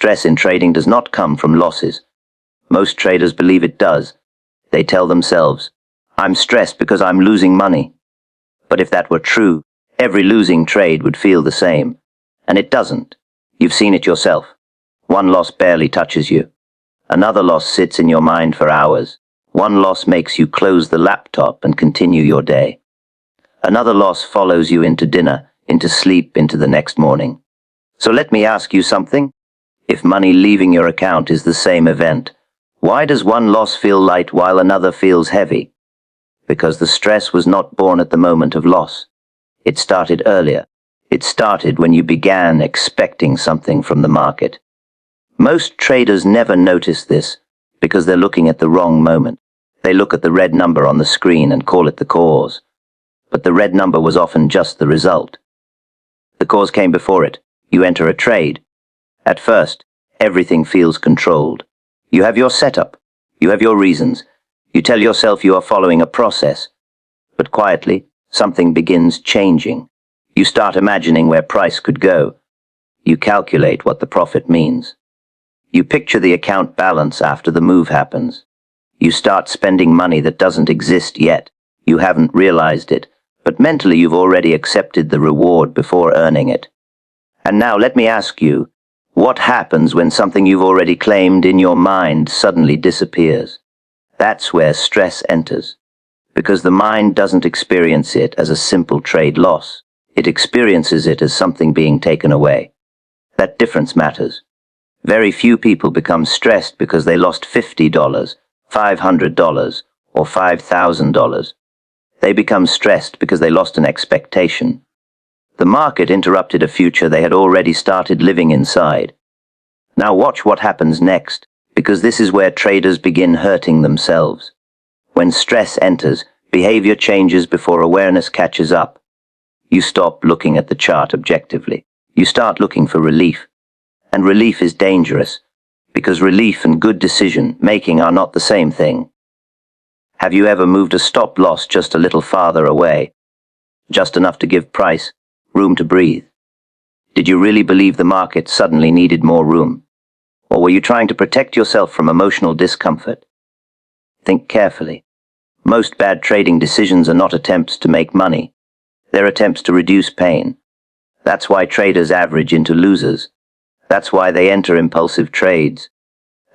Stress in trading does not come from losses. Most traders believe it does. They tell themselves, "I'm stressed because I'm losing money." But if that were true, every losing trade would feel the same. And it doesn't. You've seen it yourself. One loss barely touches you. Another loss sits in your mind for hours. One loss makes you close the laptop and continue your day. Another loss follows you into dinner, into sleep, into the next morning. So let me ask you something. If money leaving your account is the same event, why does one loss feel light while another feels heavy? Because the stress was not born at the moment of loss. It started earlier. It started when you began expecting something from the market. Most traders never notice this because they're looking at the wrong moment. They look at the red number on the screen and call it the cause. But the red number was often just the result. The cause came before it. You enter a trade. At first, everything feels controlled. You have your setup. You have your reasons. You tell yourself you are following a process. But quietly, something begins changing. You start imagining where price could go. You calculate what the profit means. You picture the account balance after the move happens. You start spending money that doesn't exist yet. You haven't realized it, but mentally you've already accepted the reward before earning it. And now let me ask you, what happens when something you've already claimed in your mind suddenly disappears? That's where stress enters. Because the mind doesn't experience it as a simple trade loss. It experiences it as something being taken away. That difference matters. Very few people become stressed because they lost $50, $500, or $5,000. They become stressed because they lost an expectation. The market interrupted a future they had already started living inside. Now watch what happens next, because this is where traders begin hurting themselves. When stress enters, behavior changes before awareness catches up. You stop looking at the chart objectively. You start looking for relief. And relief is dangerous, because relief and good decision making are not the same thing. Have you ever moved a stop loss just a little farther away? Just enough to give price room to breathe? Did you really believe the market suddenly needed more room? Or were you trying to protect yourself from emotional discomfort? Think carefully. Most bad trading decisions are not attempts to make money. They're attempts to reduce pain. That's why traders average into losers. That's why they enter impulsive trades.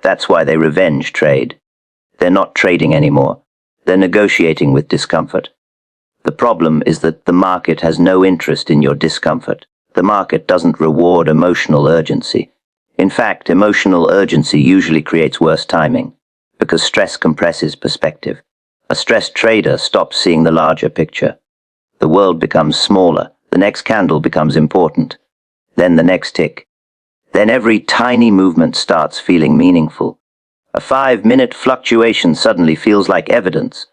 That's why they revenge trade. They're not trading anymore. They're negotiating with discomfort. The problem is that the market has no interest in your discomfort. The market doesn't reward emotional urgency. In fact, emotional urgency usually creates worse timing, because stress compresses perspective. A stressed trader stops seeing the larger picture. The world becomes smaller. The next candle becomes important. Then the next tick. Then every tiny movement starts feeling meaningful. A 5-minute fluctuation suddenly feels like evidence.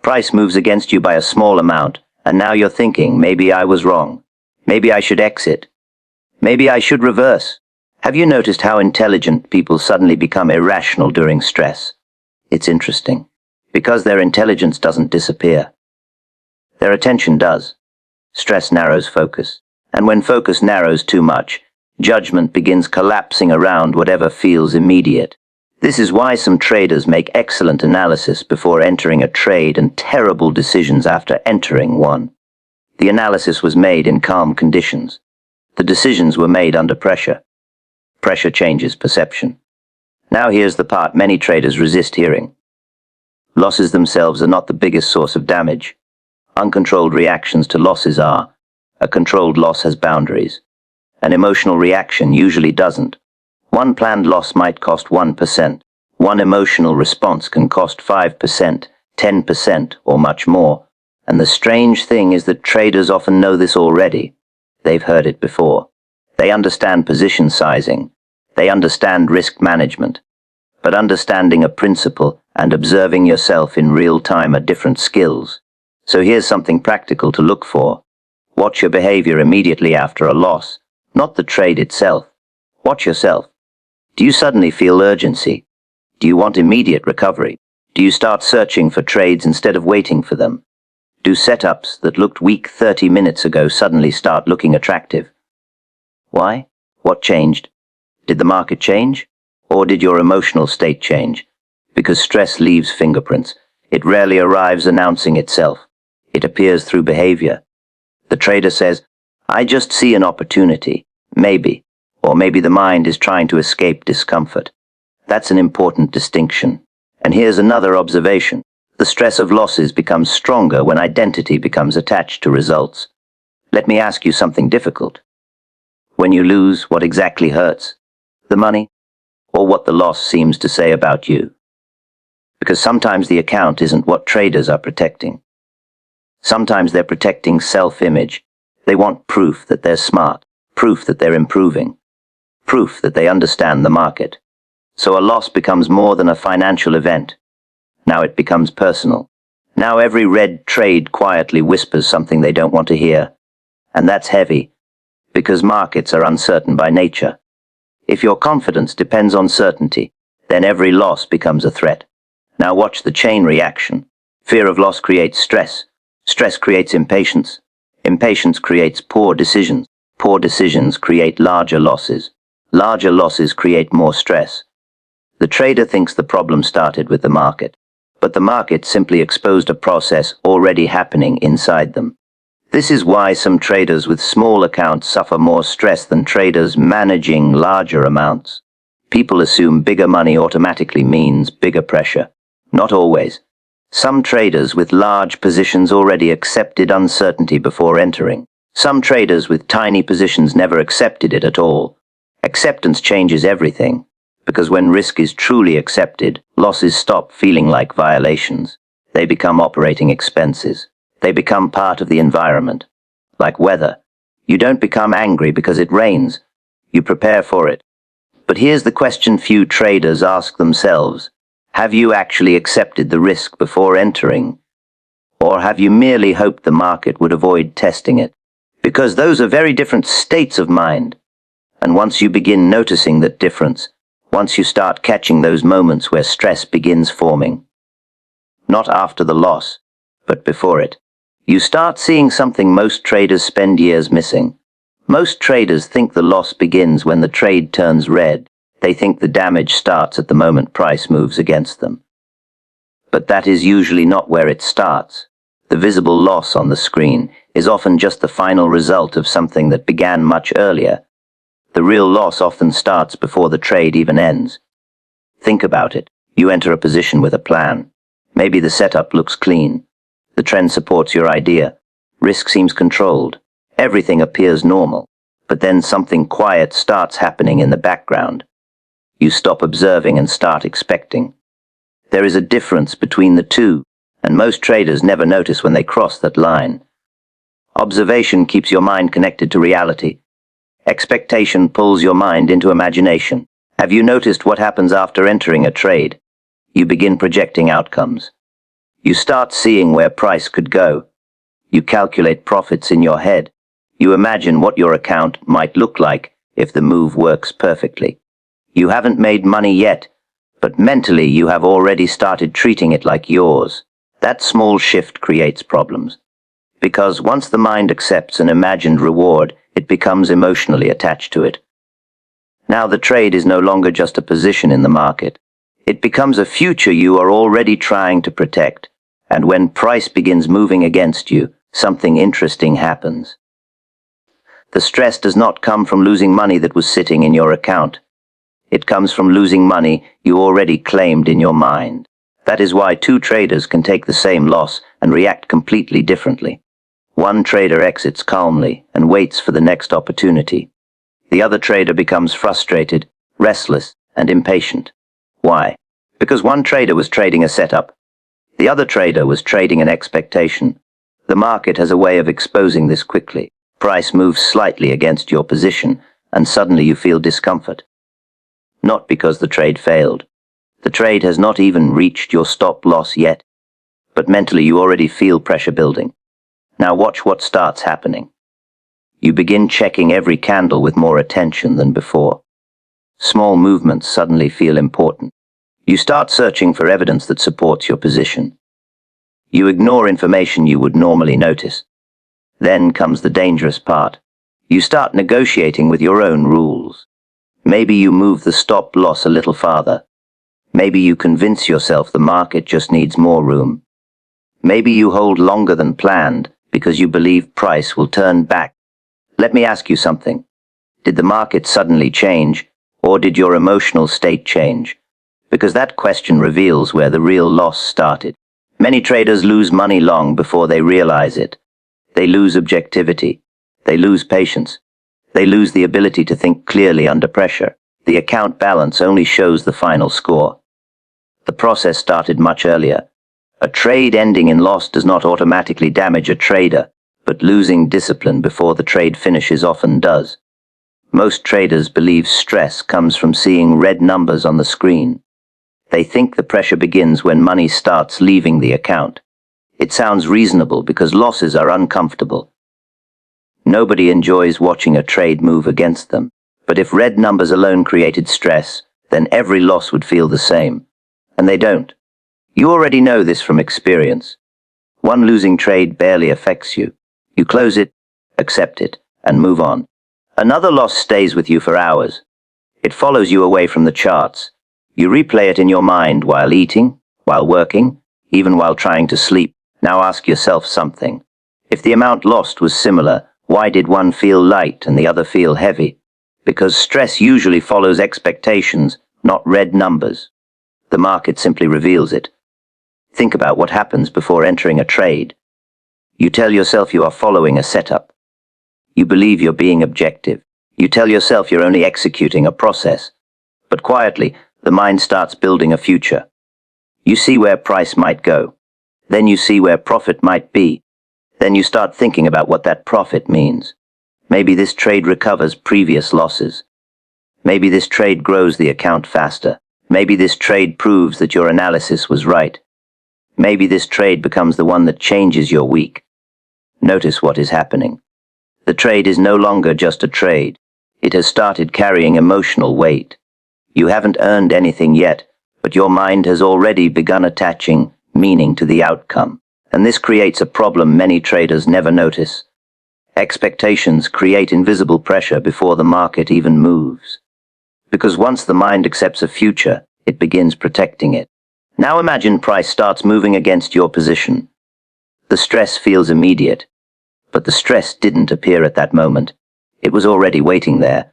Price moves against you by a small amount, and now you're thinking, maybe I was wrong. Maybe I should exit. Maybe I should reverse. Have you noticed how intelligent people suddenly become irrational during stress? It's interesting, because their intelligence doesn't disappear. Their attention does. Stress narrows focus, and when focus narrows too much, judgment begins collapsing around whatever feels immediate. This is why some traders make excellent analysis before entering a trade and terrible decisions after entering one. The analysis was made in calm conditions. The decisions were made under pressure. Pressure changes perception. Now here's the part many traders resist hearing. Losses themselves are not the biggest source of damage. Uncontrolled reactions to losses are. A controlled loss has boundaries. An emotional reaction usually doesn't. One planned loss might cost 1%. One emotional response can cost 5%, 10%, or much more. And the strange thing is that traders often know this already. They've heard it before. They understand position sizing. They understand risk management. But understanding a principle and observing yourself in real time are different skills. So here's something practical to look for. Watch your behavior immediately after a loss, not the trade itself. Watch yourself. Do you suddenly feel urgency? Do you want immediate recovery? Do you start searching for trades instead of waiting for them? Do setups that looked weak 30 minutes ago suddenly start looking attractive? Why? What changed? Did the market change? Or did your emotional state change? Because stress leaves fingerprints. It rarely arrives announcing itself. It appears through behavior. The trader says, I just see an opportunity. Maybe. Or maybe the mind is trying to escape discomfort. That's an important distinction. And here's another observation. The stress of losses becomes stronger when identity becomes attached to results. Let me ask you something difficult. When you lose, what exactly hurts? The money? Or what the loss seems to say about you? Because sometimes the account isn't what traders are protecting. Sometimes they're protecting self-image. They want proof that they're smart, proof that they're improving, proof that they understand the market. So a loss becomes more than a financial event. Now it becomes personal. Now every red trade quietly whispers something they don't want to hear. And that's heavy, because markets are uncertain by nature. If your confidence depends on certainty, then every loss becomes a threat. Now watch the chain reaction. Fear of loss creates stress. Stress creates impatience. Impatience creates poor decisions. Poor decisions create larger losses. Larger losses create more stress. The trader thinks the problem started with the market, but the market simply exposed a process already happening inside them. This is why some traders with small accounts suffer more stress than traders managing larger amounts. People assume bigger money automatically means bigger pressure. Not always. Some traders with large positions already accepted uncertainty before entering. Some traders with tiny positions never accepted it at all. Acceptance changes everything, because when risk is truly accepted, losses stop feeling like violations. They become operating expenses. They become part of the environment. Like weather. You don't become angry because it rains. You prepare for it. But here's the question few traders ask themselves. Have you actually accepted the risk before entering? Or have you merely hoped the market would avoid testing it? Because those are very different states of mind. And once you begin noticing that difference, once you start catching those moments where stress begins forming, not after the loss, but before it, you start seeing something most traders spend years missing. Most traders think the loss begins when the trade turns red. They think the damage starts at the moment price moves against them. But that is usually not where it starts. The visible loss on the screen is often just the final result of something that began much earlier. The real loss often starts before the trade even ends. Think about it. You enter a position with a plan. Maybe the setup looks clean. The trend supports your idea. Risk seems controlled. Everything appears normal. But then something quiet starts happening in the background. You stop observing and start expecting. There is a difference between the two, and most traders never notice when they cross that line. Observation keeps your mind connected to reality. Expectation pulls your mind into imagination. Have you noticed what happens after entering a trade? You begin projecting outcomes. You start seeing where price could go. You calculate profits in your head. You imagine what your account might look like if the move works perfectly. You haven't made money yet, but mentally you have already started treating it like yours. That small shift creates problems. Because once the mind accepts an imagined reward, it becomes emotionally attached to it. Now the trade is no longer just a position in the market. It becomes a future you are already trying to protect. And when price begins moving against you, something interesting happens. The stress does not come from losing money that was sitting in your account. It comes from losing money you already claimed in your mind. That is why two traders can take the same loss and react completely differently. One trader exits calmly and waits for the next opportunity. The other trader becomes frustrated, restless, and impatient. Why? Because one trader was trading a setup. The other trader was trading an expectation. The market has a way of exposing this quickly. Price moves slightly against your position, and suddenly you feel discomfort. Not because the trade failed. The trade has not even reached your stop loss yet, but mentally you already feel pressure building. Now watch what starts happening. You begin checking every candle with more attention than before. Small movements suddenly feel important. You start searching for evidence that supports your position. You ignore information you would normally notice. Then comes the dangerous part. You start negotiating with your own rules. Maybe you move the stop loss a little farther. Maybe you convince yourself the market just needs more room. Maybe you hold longer than planned because you believe price will turn back. Let me ask you something. Did the market suddenly change, or did your emotional state change? Because that question reveals where the real loss started. Many traders lose money long before they realize it. They lose objectivity. They lose patience. They lose the ability to think clearly under pressure. The account balance only shows the final score. The process started much earlier. A trade ending in loss does not automatically damage a trader, but losing discipline before the trade finishes often does. Most traders believe stress comes from seeing red numbers on the screen. They think the pressure begins when money starts leaving the account. It sounds reasonable because losses are uncomfortable. Nobody enjoys watching a trade move against them, but if red numbers alone created stress, then every loss would feel the same. And they don't. You already know this from experience. One losing trade barely affects you. You close it, accept it, and move on. Another loss stays with you for hours. It follows you away from the charts. You replay it in your mind while eating, while working, even while trying to sleep. Now ask yourself something. If the amount lost was similar, why did one feel light and the other feel heavy? Because stress usually follows expectations, not red numbers. The market simply reveals it. Think about what happens before entering a trade. You tell yourself you are following a setup. You believe you're being objective. You tell yourself you're only executing a process. But quietly, the mind starts building a future. You see where price might go. Then you see where profit might be. Then you start thinking about what that profit means. Maybe this trade recovers previous losses. Maybe this trade grows the account faster. Maybe this trade proves that your analysis was right. Maybe this trade becomes the one that changes your week. Notice what is happening. The trade is no longer just a trade. It has started carrying emotional weight. You haven't earned anything yet, but your mind has already begun attaching meaning to the outcome. And this creates a problem many traders never notice. Expectations create invisible pressure before the market even moves. Because once the mind accepts a future, it begins protecting it. Now imagine price starts moving against your position. The stress feels immediate, but the stress didn't appear at that moment. It was already waiting there.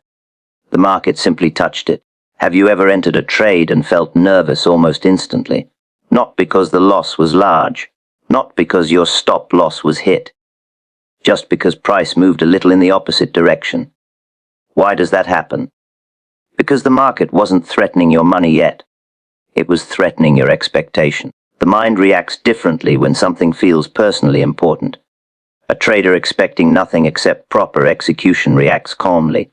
The market simply touched it. Have you ever entered a trade and felt nervous almost instantly? Not because the loss was large, not because your stop loss was hit, just because price moved a little in the opposite direction. Why does that happen? Because the market wasn't threatening your money yet. It was threatening your expectation. The mind reacts differently when something feels personally important. A trader expecting nothing except proper execution reacts calmly.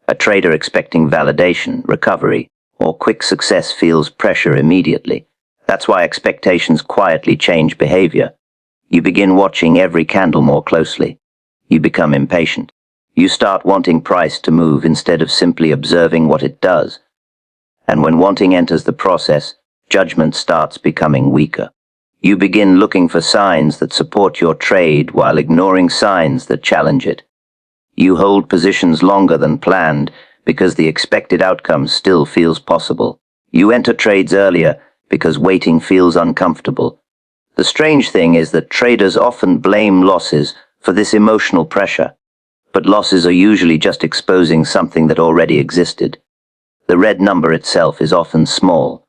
A trader expecting validation, recovery, or quick success feels pressure immediately. That's why expectations quietly change behavior. You begin watching every candle more closely. You become impatient. You start wanting price to move instead of simply observing what it does. And when wanting enters the process, judgment starts becoming weaker. You begin looking for signs that support your trade while ignoring signs that challenge it. You hold positions longer than planned because the expected outcome still feels possible. You enter trades earlier because waiting feels uncomfortable. The strange thing is that traders often blame losses for this emotional pressure, but losses are usually just exposing something that already existed. The red number itself is often small.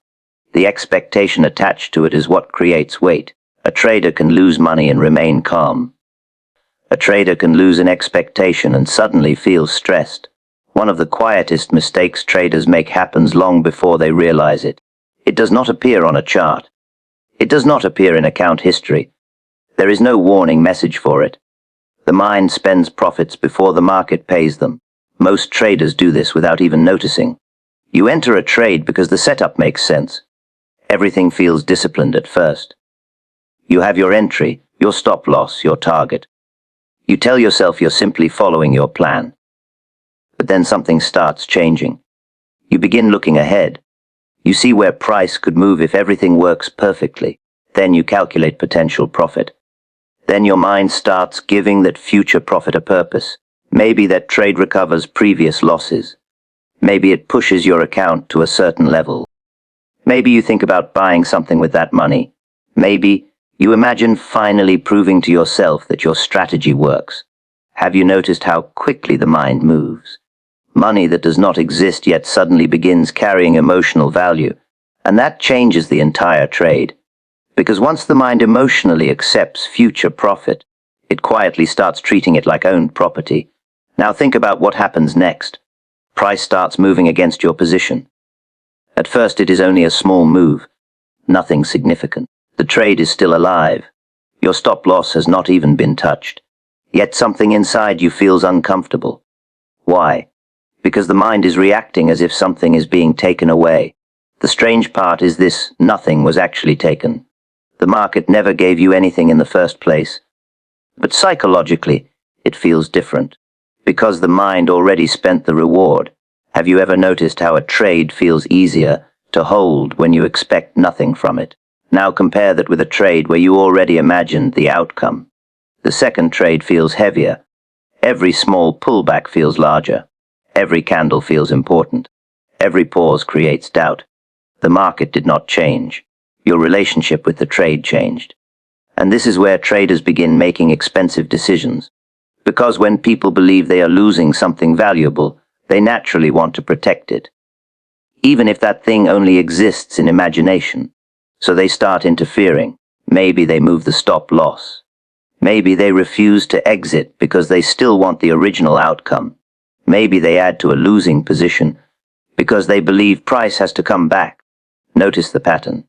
The expectation attached to it is what creates weight. A trader can lose money and remain calm. A trader can lose an expectation and suddenly feel stressed. One of the quietest mistakes traders make happens long before they realize it. It does not appear on a chart. It does not appear in account history. There is no warning message for it. The mind spends profits before the market pays them. Most traders do this without even noticing. You enter a trade because the setup makes sense. Everything feels disciplined at first. You have your entry, your stop loss, your target. You tell yourself you're simply following your plan. But then something starts changing. You begin looking ahead. You see where price could move if everything works perfectly. Then you calculate potential profit. Then your mind starts giving that future profit a purpose. Maybe that trade recovers previous losses. Maybe it pushes your account to a certain level. Maybe you think about buying something with that money. Maybe you imagine finally proving to yourself that your strategy works. Have you noticed how quickly the mind moves? Money that does not exist yet suddenly begins carrying emotional value, and that changes the entire trade. Because once the mind emotionally accepts future profit, it quietly starts treating it like owned property. Now think about what happens next. Price starts moving against your position. At first it is only a small move, nothing significant. The trade is still alive. Your stop loss has not even been touched. Yet something inside you feels uncomfortable. Why? Because the mind is reacting as if something is being taken away. The strange part is this: nothing was actually taken. The market never gave you anything in the first place. But psychologically, it feels different. Because the mind already spent the reward. Have you ever noticed how a trade feels easier to hold when you expect nothing from it? Now compare that with a trade where you already imagined the outcome. The second trade feels heavier. Every small pullback feels larger. Every candle feels important. Every pause creates doubt. The market did not change. Your relationship with the trade changed. And this is where traders begin making expensive decisions. Because when people believe they are losing something valuable, they naturally want to protect it. Even if that thing only exists in imagination. So they start interfering. Maybe they move the stop loss. Maybe they refuse to exit because they still want the original outcome. Maybe they add to a losing position because they believe price has to come back. Notice the pattern.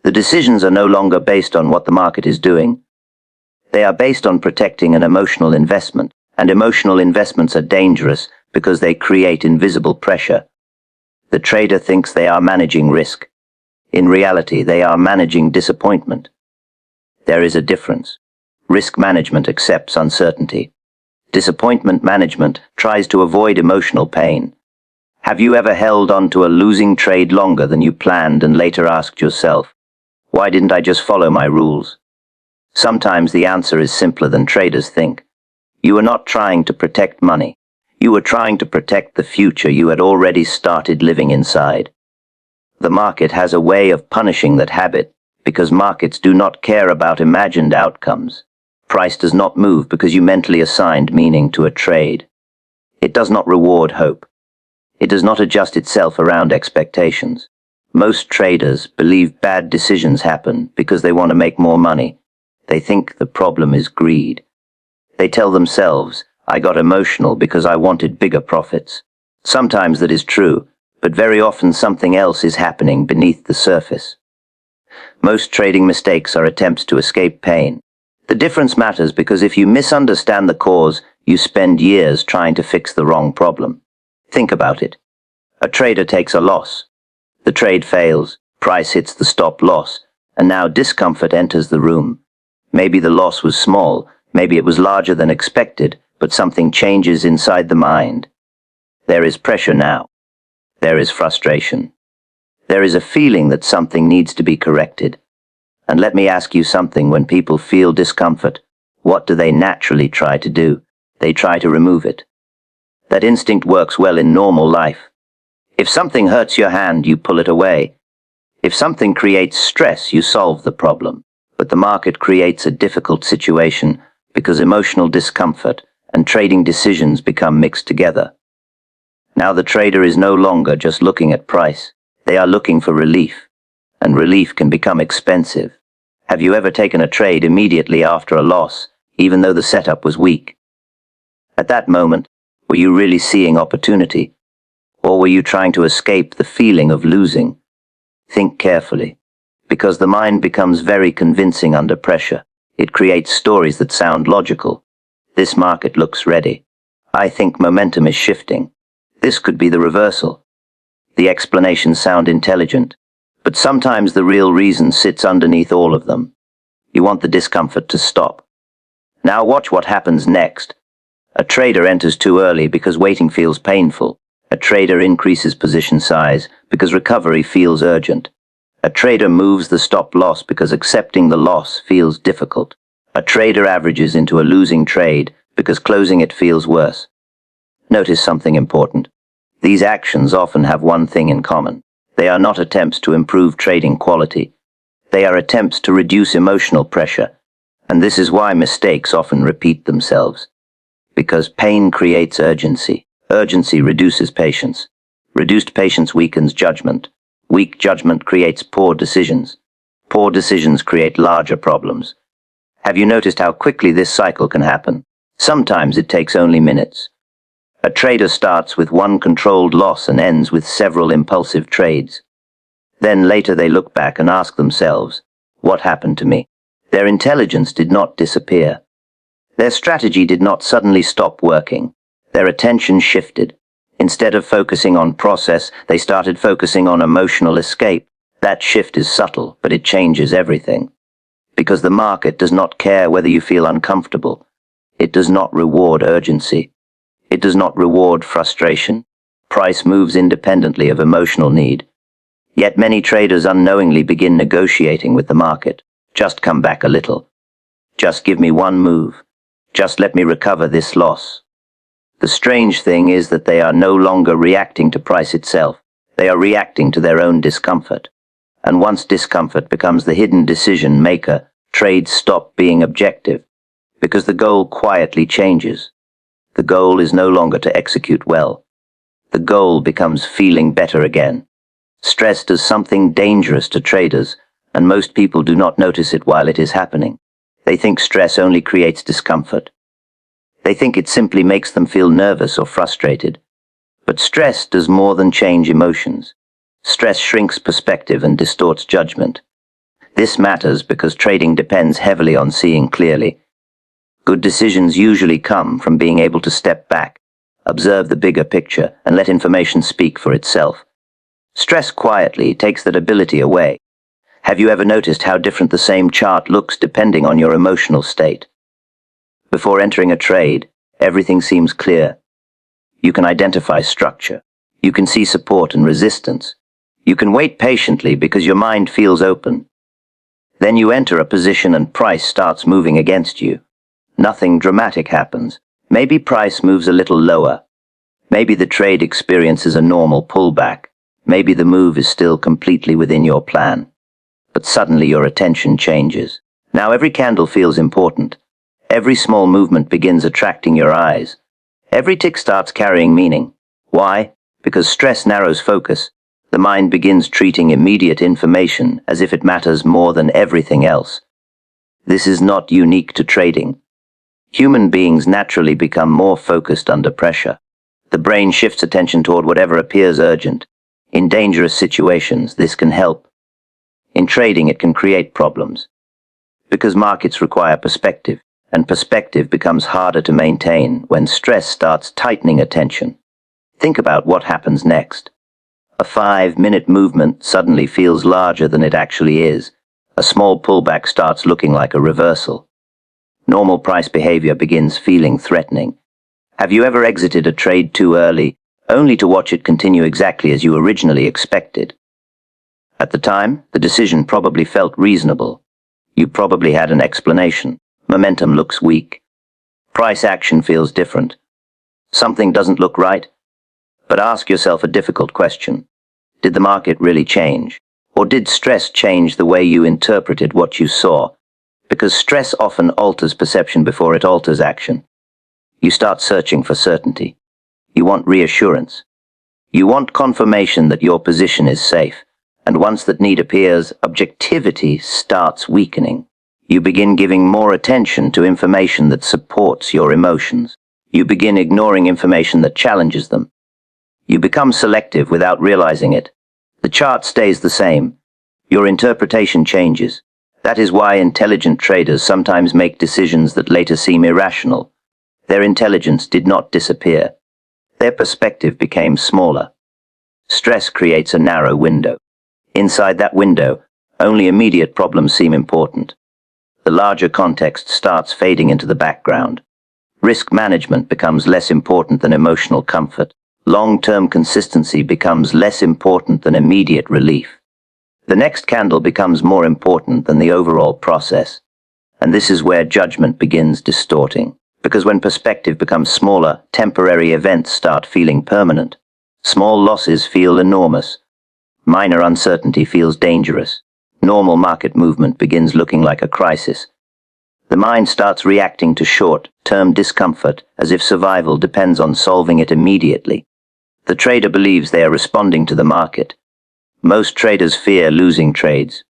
The decisions are no longer based on what the market is doing. They are based on protecting an emotional investment, and emotional investments are dangerous because they create invisible pressure. The trader thinks they are managing risk. In reality, they are managing disappointment. There is a difference. Risk management accepts uncertainty. Disappointment management tries to avoid emotional pain. Have you ever held on to a losing trade longer than you planned and later asked yourself, why didn't I just follow my rules? Sometimes the answer is simpler than traders think. You were not trying to protect money. You were trying to protect the future you had already started living inside. The market has a way of punishing that habit because markets do not care about imagined outcomes. Price does not move because you mentally assigned meaning to a trade. It does not reward hope. It does not adjust itself around expectations. Most traders believe bad decisions happen because they want to make more money. They think the problem is greed. They tell themselves, I got emotional because I wanted bigger profits. Sometimes that is true, but very often something else is happening beneath the surface. Most trading mistakes are attempts to escape pain. The difference matters because if you misunderstand the cause, you spend years trying to fix the wrong problem. Think about it. A trader takes a loss. The trade fails, price hits the stop loss, and now discomfort enters the room. Maybe the loss was small, maybe it was larger than expected, but something changes inside the mind. There is pressure now. There is frustration. There is a feeling that something needs to be corrected. And let me ask you something: when people feel discomfort, what do they naturally try to do? They try to remove it. That instinct works well in normal life. If something hurts your hand, you pull it away. If something creates stress, you solve the problem. But the market creates a difficult situation because emotional discomfort and trading decisions become mixed together. Now the trader is no longer just looking at price. They are looking for relief. And relief can become expensive. Have you ever taken a trade immediately after a loss, even though the setup was weak? At that moment, were you really seeing opportunity? Or were you trying to escape the feeling of losing? Think carefully, because the mind becomes very convincing under pressure. It creates stories that sound logical. This market looks ready. I think momentum is shifting. This could be the reversal. The explanations sound intelligent, but sometimes the real reason sits underneath all of them. You want the discomfort to stop. Now watch what happens next. A trader enters too early because waiting feels painful. A trader increases position size because recovery feels urgent. A trader moves the stop loss because accepting the loss feels difficult. A trader averages into a losing trade because closing it feels worse. Notice something important. These actions often have one thing in common. They are not attempts to improve trading quality. They are attempts to reduce emotional pressure, and this is why mistakes often repeat themselves. Because pain creates urgency. Urgency reduces patience. Reduced patience weakens judgment. Weak judgment creates poor decisions. Poor decisions create larger problems. Have you noticed how quickly this cycle can happen? Sometimes it takes only minutes. A trader starts with one controlled loss and ends with several impulsive trades. Then later they look back and ask themselves, what happened to me? Their intelligence did not disappear. Their strategy did not suddenly stop working. Their attention shifted. Instead of focusing on process, they started focusing on emotional escape. That shift is subtle, but it changes everything. Because the market does not care whether you feel uncomfortable. It does not reward urgency. It does not reward frustration. Price moves independently of emotional need. Yet many traders unknowingly begin negotiating with the market. Just come back a little. Just give me one move. Just let me recover this loss. The strange thing is that they are no longer reacting to price itself. They are reacting to their own discomfort. And once discomfort becomes the hidden decision maker, trades stop being objective. Because the goal quietly changes. The goal is no longer to execute well. The goal becomes feeling better again. Stress does something dangerous to traders, and most people do not notice it while it is happening. They think stress only creates discomfort. They think it simply makes them feel nervous or frustrated. But stress does more than change emotions. Stress shrinks perspective and distorts judgment. This matters because trading depends heavily on seeing clearly. Good decisions usually come from being able to step back, observe the bigger picture, and let information speak for itself. Stress quietly takes that ability away. Have you ever noticed how different the same chart looks depending on your emotional state? Before entering a trade, everything seems clear. You can identify structure. You can see support and resistance. You can wait patiently because your mind feels open. Then you enter a position and price starts moving against you. Nothing dramatic happens. Maybe price moves a little lower. Maybe the trade experiences a normal pullback. Maybe the move is still completely within your plan. But suddenly your attention changes. Now every candle feels important. Every small movement begins attracting your eyes. Every tick starts carrying meaning. Why? Because stress narrows focus. The mind begins treating immediate information as if it matters more than everything else. This is not unique to trading. Human beings naturally become more focused under pressure. The brain shifts attention toward whatever appears urgent. In dangerous situations, this can help. In trading, it can create problems. Because markets require perspective, and perspective becomes harder to maintain when stress starts tightening attention. Think about what happens next. A 5-minute movement suddenly feels larger than it actually is. A small pullback starts looking like a reversal. Normal price behavior begins feeling threatening. Have you ever exited a trade too early, only to watch it continue exactly as you originally expected? At the time, the decision probably felt reasonable. You probably had an explanation. Momentum looks weak. Price action feels different. Something doesn't look right. But ask yourself a difficult question. Did the market really change? Or did stress change the way you interpreted what you saw? Because stress often alters perception before it alters action. You start searching for certainty. You want reassurance. You want confirmation that your position is safe. And once that need appears, objectivity starts weakening. You begin giving more attention to information that supports your emotions. You begin ignoring information that challenges them. You become selective without realizing it. The chart stays the same. Your interpretation changes. That is why intelligent traders sometimes make decisions that later seem irrational. Their intelligence did not disappear. Their perspective became smaller. Stress creates a narrow window. Inside that window, only immediate problems seem important. The larger context starts fading into the background. Risk management becomes less important than emotional comfort. Long-term consistency becomes less important than immediate relief. The next candle becomes more important than the overall process. And this is where judgment begins distorting. Because when perspective becomes smaller, temporary events start feeling permanent. Small losses feel enormous. Minor uncertainty feels dangerous. Normal market movement begins looking like a crisis. The mind starts reacting to short-term discomfort as if survival depends on solving it immediately. The trader believes they are responding to the market. Most traders fear losing trades.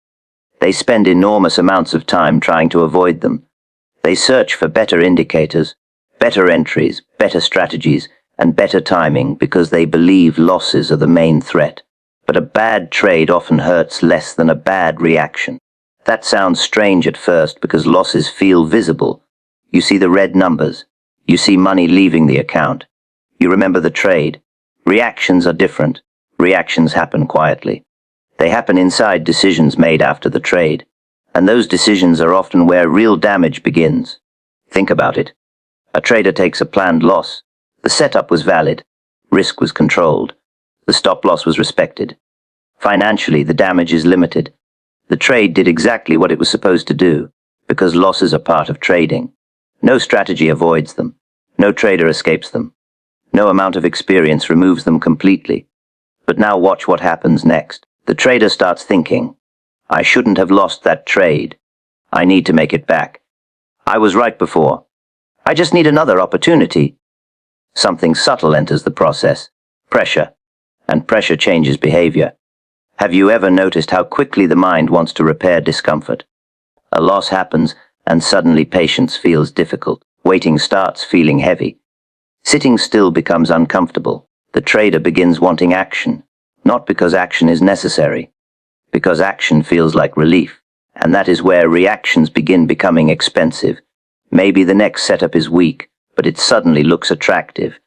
They spend enormous amounts of time trying to avoid them. They search for better indicators, better entries, better strategies, and better timing because they believe losses are the main threat. But a bad trade often hurts less than a bad reaction. That sounds strange at first because losses feel visible. You see the red numbers. You see money leaving the account. You remember the trade. Reactions are different. Reactions happen quietly. They happen inside decisions made after the trade. And those decisions are often where real damage begins. Think about it. A trader takes a planned loss. The setup was valid. Risk was controlled. The stop loss was respected. Financially, the damage is limited. The trade did exactly what it was supposed to do, because losses are part of trading. No strategy avoids them. No trader escapes them. No amount of experience removes them completely. But now watch what happens next. The trader starts thinking, I shouldn't have lost that trade. I need to make it back. I was right before. I just need another opportunity. Something subtle enters the process. Pressure. And pressure changes behavior. Have you ever noticed how quickly the mind wants to repair discomfort? A loss happens, and suddenly patience feels difficult. Waiting starts feeling heavy. Sitting still becomes uncomfortable. The trader begins wanting action, not because action is necessary, because action feels like relief. And that is where reactions begin becoming expensive. Maybe the next setup is weak, but it suddenly looks attractive.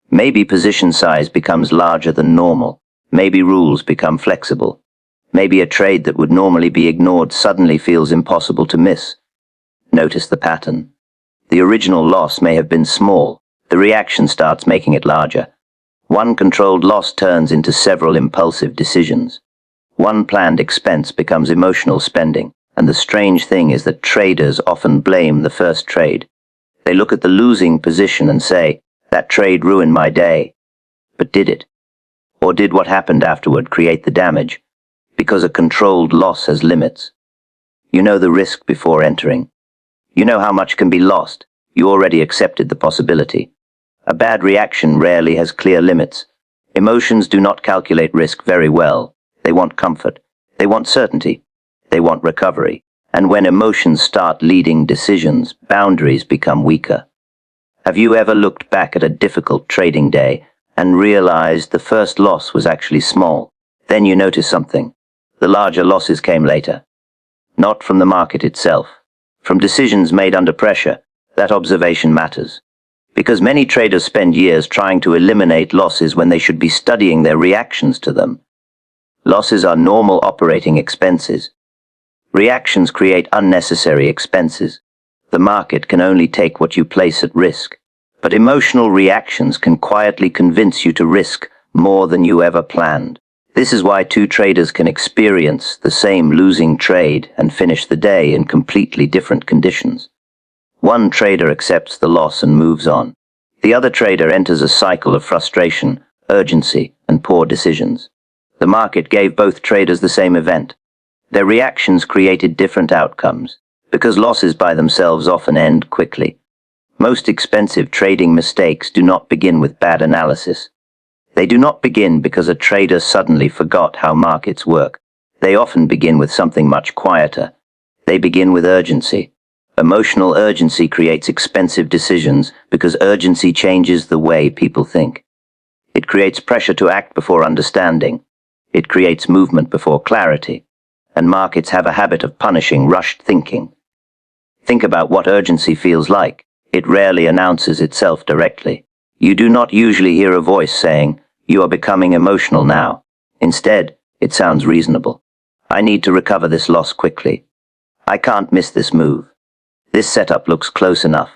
Maybe position size becomes larger than normal. Maybe rules become flexible. Maybe a trade that would normally be ignored suddenly feels impossible to miss. Notice the pattern. The original loss may have been small. The reaction starts making it larger. One controlled loss turns into several impulsive decisions. One planned expense becomes emotional spending. And the strange thing is that traders often blame the first trade. They look at the losing position and say, that trade ruined my day. But did it? Or did what happened afterward create the damage? Because a controlled loss has limits. You know the risk before entering. You know how much can be lost. You already accepted the possibility. A bad reaction rarely has clear limits. Emotions do not calculate risk very well. They want comfort. They want certainty. They want recovery. And when emotions start leading decisions, boundaries become weaker. Have you ever looked back at a difficult trading day and realized the first loss was actually small? Then you notice something. The larger losses came later. Not from the market itself. From decisions made under pressure. That observation matters. Because many traders spend years trying to eliminate losses when they should be studying their reactions to them. Losses are normal operating expenses. Reactions create unnecessary expenses. The market can only take what you place at risk. But emotional reactions can quietly convince you to risk more than you ever planned. This is why two traders can experience the same losing trade and finish the day in completely different conditions. One trader accepts the loss and moves on. The other trader enters a cycle of frustration, urgency, and poor decisions. The market gave both traders the same event. Their reactions created different outcomes, because losses by themselves often end quickly. Most expensive trading mistakes do not begin with bad analysis. They do not begin because a trader suddenly forgot how markets work. They often begin with something much quieter. They begin with urgency. Emotional urgency creates expensive decisions because urgency changes the way people think. It creates pressure to act before understanding. It creates movement before clarity. And markets have a habit of punishing rushed thinking. Think about what urgency feels like. It rarely announces itself directly. You do not usually hear a voice saying, "You are becoming emotional now." Instead, it sounds reasonable. "I need to recover this loss quickly. I can't miss this move. This setup looks close enough.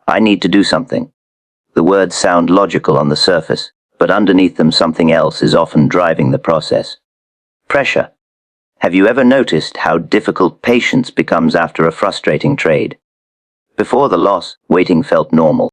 I need to do something." The words sound logical on the surface, but underneath them something else is often driving the process. Pressure. Have you ever noticed how difficult patience becomes after a frustrating trade? Before the loss, waiting felt normal.